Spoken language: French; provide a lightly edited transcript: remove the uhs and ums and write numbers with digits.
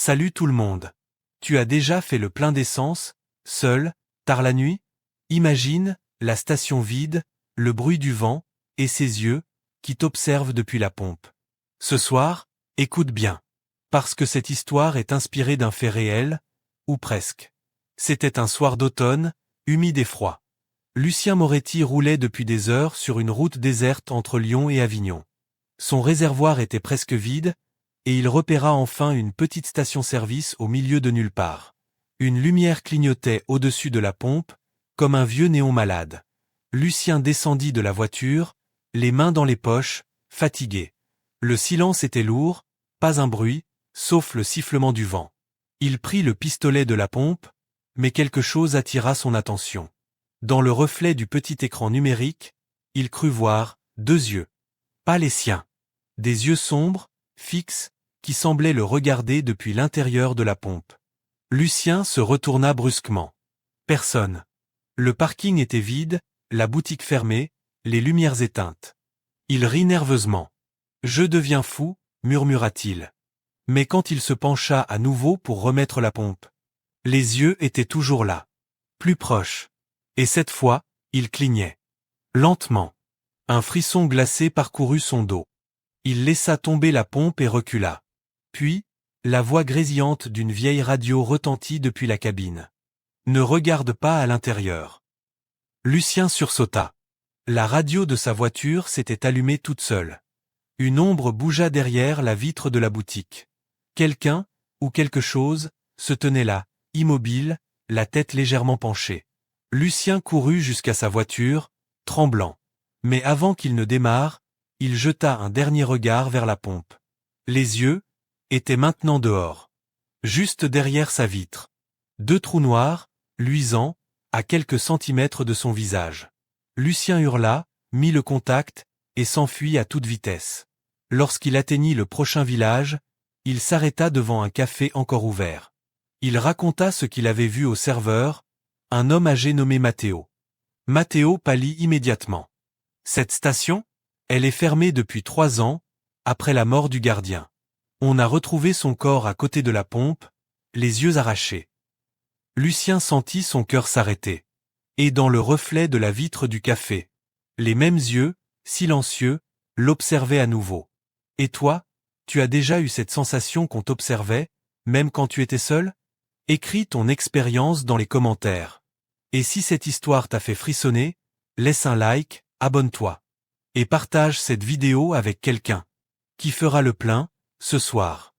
Salut tout le monde. Tu as déjà fait le plein d'essence, seul, tard la nuit? Imagine, la station vide, le bruit du vent, et ses yeux, qui t'observent depuis la pompe. Ce soir, écoute bien. Parce que cette histoire est inspirée d'un fait réel, ou presque. C'était un soir d'automne, humide et froid. Lucien Moretti roulait depuis des heures sur une route déserte entre Lyon et Avignon. Son réservoir était presque vide, et il repéra enfin une petite station-service au milieu de nulle part. Une lumière clignotait au-dessus de la pompe, comme un vieux néon malade. Lucien descendit de la voiture, les mains dans les poches, fatigué. Le silence était lourd, pas un bruit, sauf le sifflement du vent. Il prit le pistolet de la pompe, mais quelque chose attira son attention. Dans le reflet du petit écran numérique, il crut voir 2 yeux. Pas les siens. Des yeux sombres, fixes, qui semblaient le regarder depuis l'intérieur de la pompe. Lucien se retourna brusquement. Personne. Le parking était vide, la boutique fermée, les lumières éteintes. Il rit nerveusement. « Je deviens fou », murmura-t-il. Mais quand il se pencha à nouveau pour remettre la pompe, les yeux étaient toujours là. Plus proches. Et cette fois, ils clignaient. Lentement. Un frisson glacé parcourut son dos. Il laissa tomber la pompe et recula. Puis, la voix grésillante d'une vieille radio retentit depuis la cabine. « Ne regarde pas à l'intérieur. » Lucien sursauta. La radio de sa voiture s'était allumée toute seule. Une ombre bougea derrière la vitre de la boutique. Quelqu'un, ou quelque chose, se tenait là, immobile, la tête légèrement penchée. Lucien courut jusqu'à sa voiture, tremblant. Mais avant qu'il ne démarre, il jeta un dernier regard vers la pompe. Les yeux étaient maintenant dehors. Juste derrière sa vitre. 2 trous noirs, luisants, à quelques centimètres de son visage. Lucien hurla, mit le contact, et s'enfuit à toute vitesse. Lorsqu'il atteignit le prochain village, il s'arrêta devant un café encore ouvert. Il raconta ce qu'il avait vu au serveur, un homme âgé nommé Matteo. Matteo pâlit immédiatement. Cette station? Elle est fermée depuis 3 ans, après la mort du gardien. On a retrouvé son corps à côté de la pompe, les yeux arrachés. Lucien sentit son cœur s'arrêter. Et dans le reflet de la vitre du café, les mêmes yeux, silencieux, l'observaient à nouveau. Et toi, tu as déjà eu cette sensation qu'on t'observait, même quand tu étais seul? Écris ton expérience dans les commentaires. Et si cette histoire t'a fait frissonner, laisse un like, abonne-toi. Et partage cette vidéo avec quelqu'un qui fera le plein, ce soir.